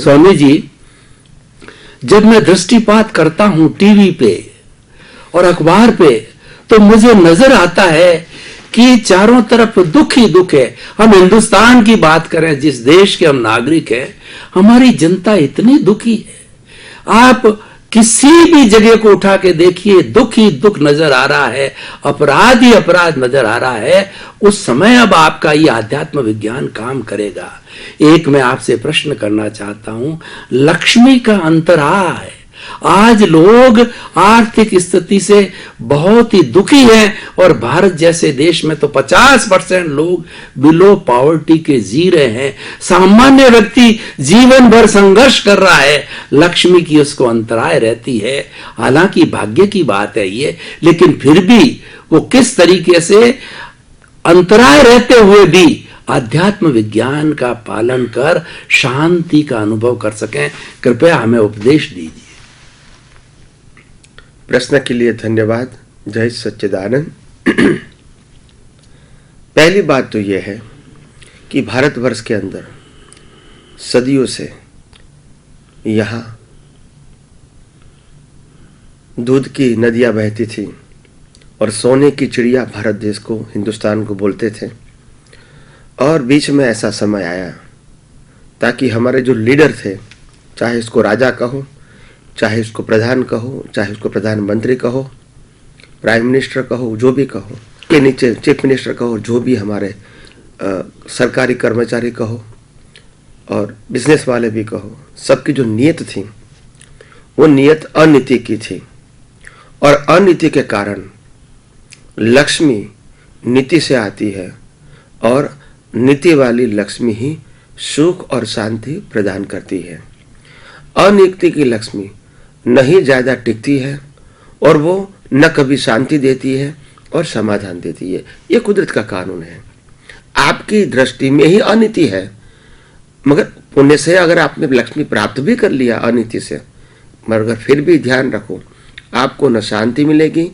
स्वामी जी, जब मैं दृष्टिपात करता हूं टीवी पे और अखबार पे, तो मुझे नजर आता है कि चारों तरफ दुख ही दुख है। हम हिंदुस्तान की बात करें, जिस देश के हम नागरिक हैं, हमारी जनता इतनी दुखी है। आप किसी भी जगह को उठा के देखिए, दुख ही दुख नजर आ रहा है, अपराध ही अपराध नजर आ रहा है। उस समय अब आपका ये आध्यात्म विज्ञान काम करेगा। एक मैं आपसे प्रश्न करना चाहता हूं, लक्ष्मी का अंतराय। आज लोग आर्थिक स्थिति से बहुत ही दुखी हैं और भारत जैसे देश में तो 50% लोग बिलो पॉवर्टी के जी रहे हैं। सामान्य व्यक्ति जीवन भर संघर्ष कर रहा है, लक्ष्मी की उसको अंतराय रहती है। हालांकि भाग्य की बात है ये, लेकिन फिर भी वो किस तरीके से अंतराय रहते हुए भी आध्यात्म विज्ञान का पालन कर शांति का अनुभव कर सकें, कृपया हमें उपदेश दीजिए। प्रश्न के लिए धन्यवाद। जय सच्चिदानंद। पहली बात तो यह है कि भारतवर्ष के अंदर सदियों से यहाँ दूध की नदियाँ बहती थी और सोने की चिड़िया भारत देश को, हिंदुस्तान को बोलते थे। और बीच में ऐसा समय आया ताकि हमारे जो लीडर थे, चाहे इसको राजा कहो, चाहे इसको प्रधान कहो, चाहे उसको प्रधानमंत्री कहो, प्राइम मिनिस्टर कहो, जो भी कहो, के नीचे चीफ मिनिस्टर कहो, जो भी हमारे सरकारी कर्मचारी कहो और बिजनेस वाले भी कहो, सबकी जो नीयत थी वो नीयत अनीति की थी। और अनीति के कारण लक्ष्मी नीति से आती है और नीति वाली लक्ष्मी ही सुख और शांति प्रदान करती है। अनीति की लक्ष्मी नहीं ज्यादा टिकती है और वो न कभी शांति देती है और समाधान देती है। ये कुदरत का कानून है। आपकी दृष्टि में ही अनीति है, मगर पुण्य से अगर आपने लक्ष्मी प्राप्त भी कर लिया अनीति से, मगर फिर भी ध्यान रखो, आपको न शांति मिलेगी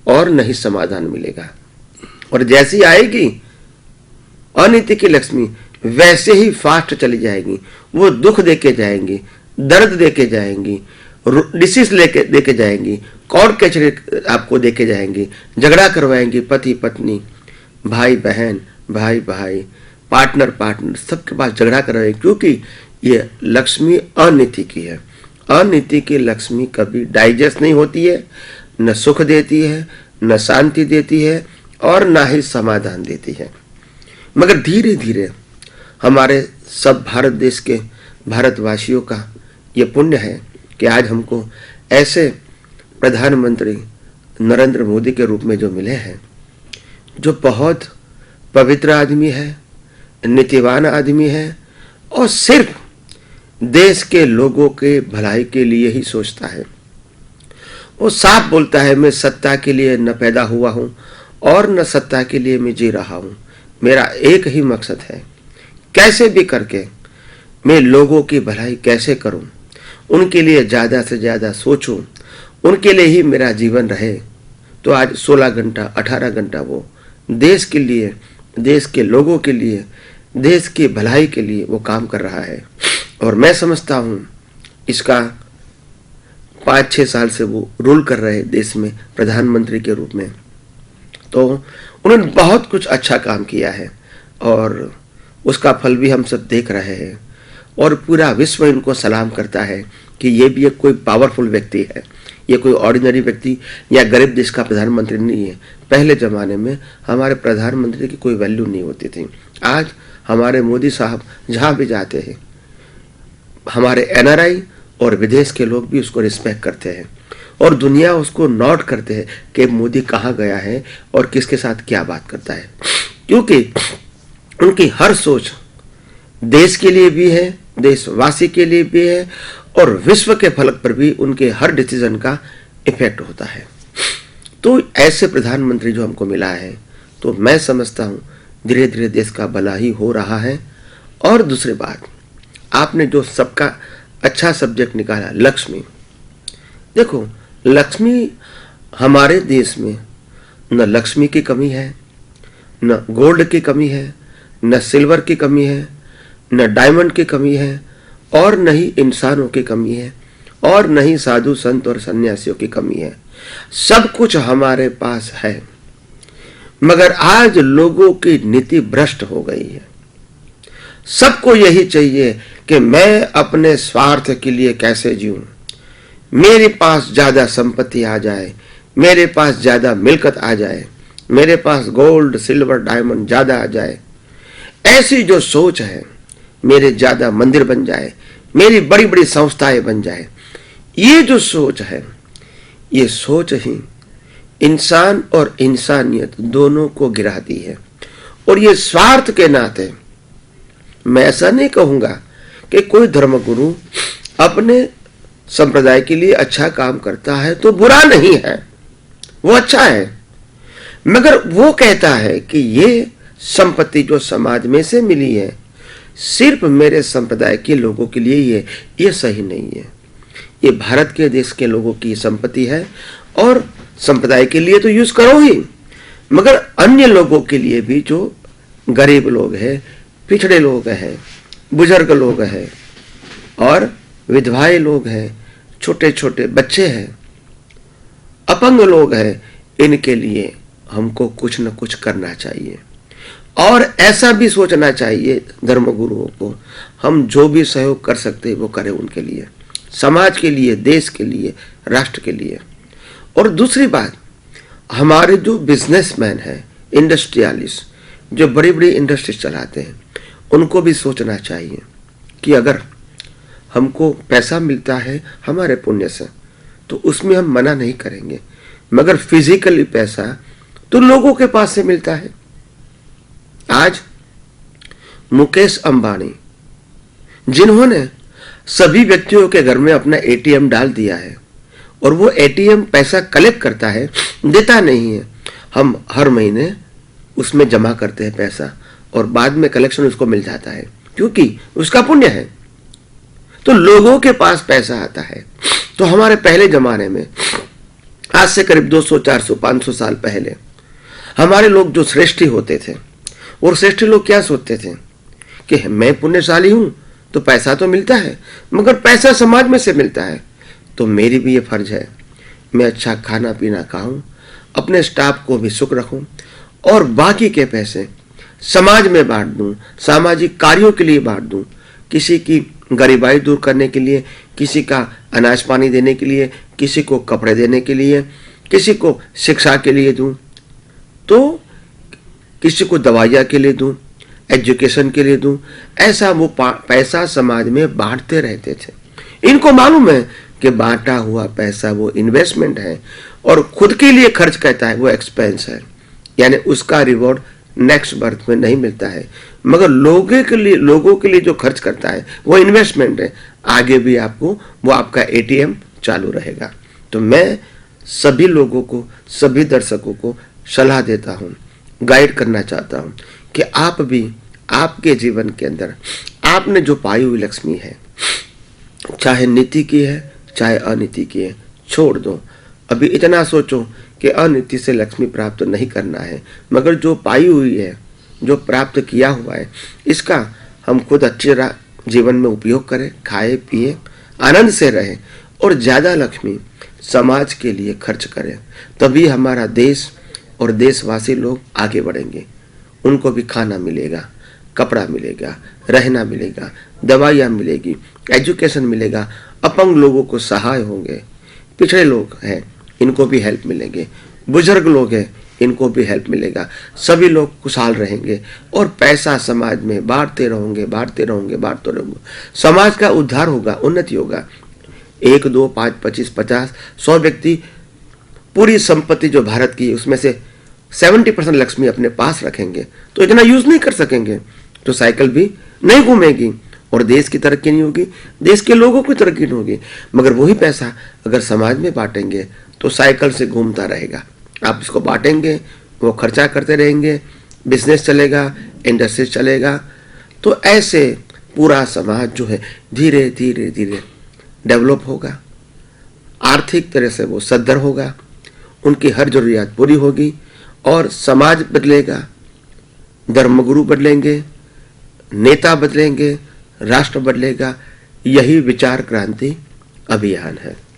और न ही समाधान मिलेगा। और जैसी आएगी अनीति की लक्ष्मी, वैसे ही फास्ट चली जाएगी। वो दुख देके जाएंगी, दर्द देके जाएंगी, डिसीज लेके देके जाएंगी, कोर्ट कचहरी आपको देके जाएंगी, झगड़ा करवाएंगी, पति पत्नी, भाई बहन, भाई भाई, पार्टनर पार्टनर, सबके पास झगड़ा करवाएंगे, क्योंकि ये लक्ष्मी अनीति की है। अनीति की लक्ष्मी कभी डाइजेस्ट नहीं होती है, न सुख देती है, न शांति देती है और न ही समाधान देती है। मगर धीरे धीरे हमारे सब भारत देश के भारतवासियों का ये पुण्य है कि आज हमको ऐसे प्रधानमंत्री नरेंद्र मोदी के रूप में जो मिले हैं, जो बहुत पवित्र आदमी है, नीतिवान आदमी है और सिर्फ देश के लोगों के भलाई के लिए ही सोचता है। वो साफ बोलता है, मैं सत्ता के लिए न पैदा हुआ हूं और न सत्ता के लिए मैं जी रहा हूं। मेरा एक ही मकसद है, कैसे भी करके मैं लोगों की भलाई कैसे करूं, उनके लिए ज़्यादा से ज़्यादा सोचूं, उनके लिए ही मेरा जीवन रहे। तो आज 16 घंटा 18 घंटा वो देश के लिए, देश के लोगों के लिए, देश की भलाई के लिए वो काम कर रहा है। और मैं समझता हूँ इसका 5-6 साल से वो रूल कर रहे देश में प्रधानमंत्री के रूप में, तो उन्होंने बहुत कुछ अच्छा काम किया है और उसका फल भी हम सब देख रहे हैं। और पूरा विश्व इनको सलाम करता है कि ये भी एक कोई पावरफुल व्यक्ति है, ये कोई ऑर्डिनरी व्यक्ति या गरीब देश का प्रधानमंत्री नहीं है। पहले ज़माने में हमारे प्रधानमंत्री की कोई वैल्यू नहीं होती थी। आज हमारे मोदी साहब जहाँ भी जाते हैं, हमारे एनआरआई और विदेश के लोग भी उसको रिस्पेक्ट करते हैं और दुनिया उसको नोट करते हैं कि मोदी कहाँ गया है और किसके साथ क्या बात करता है, क्योंकि उनकी हर सोच देश के लिए भी है, देशवासी के लिए भी है और विश्व के फलक पर भी उनके हर डिसीजन का इफेक्ट होता है। तो ऐसे प्रधानमंत्री जो हमको मिला है, तो मैं समझता हूँ धीरे धीरे देश का भला ही हो रहा है। और दूसरी बात, आपने जो सबका अच्छा सब्जेक्ट निकाला, लक्ष्मी, देखो लक्ष्मी हमारे देश में न लक्ष्मी की कमी है, न गोल्ड की कमी है, न सिल्वर की कमी है, न डायमंड की कमी है और न ही इंसानों की कमी है, और न ही साधु संत और सन्यासियों की कमी है। सब कुछ हमारे पास है, मगर आज लोगों की नीति भ्रष्ट हो गई है। सबको यही चाहिए कि मैं अपने स्वार्थ के लिए कैसे जीऊं, मेरे पास ज्यादा संपत्ति आ जाए, मेरे पास ज्यादा मिल्कत आ जाए, मेरे पास गोल्ड सिल्वर डायमंड ज्यादा आ जाए। ऐसी जो सोच है, मेरे ज्यादा मंदिर बन जाए, मेरी बड़ी बड़ी संस्थाएं बन जाए, ये जो सोच है, ये सोच ही इंसान और इंसानियत दोनों को गिराती है। और ये स्वार्थ के नाते मैं ऐसा नहीं कहूंगा कि कोई धर्मगुरु अपने संप्रदाय के लिए अच्छा काम करता है तो बुरा नहीं है, वो अच्छा है, मगर वो कहता है कि ये संपत्ति जो समाज में से मिली है सिर्फ मेरे संप्रदाय के लोगों के लिए ही है, ये सही नहीं है। ये भारत के देश के लोगों की संपत्ति है और संप्रदाय के लिए तो यूज करो ही, मगर अन्य लोगों के लिए भी, जो गरीब लोग हैं, पिछड़े लोग हैं, बुजुर्ग लोग हैं और विधवाएं लोग हैं, छोटे छोटे बच्चे हैं, अपंग लोग हैं, इनके लिए हमको कुछ न कुछ करना चाहिए। और ऐसा भी सोचना चाहिए धर्मगुरुओं को, हम जो भी सहयोग कर सकते हैं वो करें उनके लिए, समाज के लिए, देश के लिए, राष्ट्र के लिए। और दूसरी बात, हमारे जो बिजनेसमैन हैं, इंडस्ट्रियलिस्ट, जो बड़ी बड़ी इंडस्ट्रीज चलाते हैं, उनको भी सोचना चाहिए कि अगर हमको पैसा मिलता है हमारे पुण्य से तो उसमें हम मना नहीं करेंगे, मगर फिजिकली पैसा तो लोगों के पास से मिलता है। आज मुकेश अंबानी, जिन्होंने सभी व्यक्तियों के घर में अपना एटीएम डाल दिया है और वो एटीएम पैसा कलेक्ट करता है, देता नहीं है, हम हर महीने उसमें जमा करते हैं पैसा और बाद में कलेक्शन उसको मिल जाता है क्योंकि उसका पुण्य है। तो लोगों के पास पैसा आता है। तो हमारे पहले जमाने में, आज से करीब 200, 400, 500 साल पहले, हमारे लोग जो श्रेष्ठी होते थे, और श्रेष्ठी लोग क्या सोचते थे कि मैं पुण्यशाली हूं तो पैसा तो मिलता है, मगर पैसा समाज में से मिलता है, तो मेरी भी ये फर्ज है मैं अच्छा खाना पीना खाऊं, अपने स्टाफ को भी सुख रखूं और बाकी के पैसे समाज में बांट दूं, सामाजिक कार्यों के लिए बांट दूं, किसी की गरीबाई दूर करने के लिए, किसी का अनाज पानी देने के लिए, किसी को कपड़े देने के लिए, किसी को शिक्षा के लिए दूं, तो किसी को दवाइयाँ के लिए दूं, एजुकेशन के लिए दूं। ऐसा वो पैसा समाज में बांटते रहते थे। इनको मालूम है कि बांटा हुआ पैसा वो इन्वेस्टमेंट है और खुद के लिए खर्च करता है वो एक्सपेंस है, यानी उसका रिवॉर्ड नेक्स्ट बर्थ में नहीं मिलता है, मगर लोगों के लिए जो खर्च करता है वो इन्वेस्टमेंट है, आगे भी आपको वो आपका एटीएम चालू रहेगा। तो मैं सभी लोगों को, सभी दर्शकों को सलाह देता हूँ, गाइड करना चाहता हूँ कि आप भी आपके जीवन के अंदर आपने जो पाई हुई लक्ष्मी है, चाहे नीति की है चाहे अनीति की है, छोड़ दो। अभी इतना सोचो कि अनीति से लक्ष्मी प्राप्त नहीं करना है, मगर जो पाई हुई है, जो प्राप्त किया हुआ है, इसका हम खुद अच्छे जीवन में उपयोग करें, खाए पिए, आनंद से रहें और ज्यादा लक्ष्मी समाज के लिए खर्च करें। तभी हमारा देश और देशवासी लोग आगे बढ़ेंगे। उनको भी खाना मिलेगा, कपड़ा मिलेगा, रहना मिलेगा, दवाइयाँ मिलेगी, एजुकेशन मिलेगा, अपंग लोगों को सहाय होंगे, पिछड़े लोग हैं इनको भी हेल्प मिलेंगे, बुजुर्ग लोग हैं इनको भी हेल्प मिलेगा, सभी लोग खुशहाल रहेंगे और पैसा समाज में बांटते रहोगे, समाज का उद्धार होगा, उन्नति होगा। 1, 2, 5, 25, 50, 100 व्यक्ति पूरी संपत्ति जो भारत की उसमें से 70% लक्ष्मी अपने पास रखेंगे तो इतना यूज नहीं कर सकेंगे, तो साइकिल भी नहीं घूमेगी और देश की तरक्की नहीं होगी, देश के लोगों की तरक्की नहीं होगी। मगर वही पैसा अगर समाज में बांटेंगे तो साइकिल से घूमता रहेगा। आप इसको बांटेंगे, वो खर्चा करते रहेंगे, बिजनेस चलेगा, इंडस्ट्री चलेगा, तो ऐसे पूरा समाज जो है धीरे धीरे धीरे डेवलप होगा, आर्थिक तरह से वो सद्धर होगा, उनकी हर जरूरियात पूरी होगी और समाज बदलेगा, धर्मगुरु बदलेंगे, नेता बदलेंगे, राष्ट्र बदलेगा, यही विचार क्रांति अभियान है।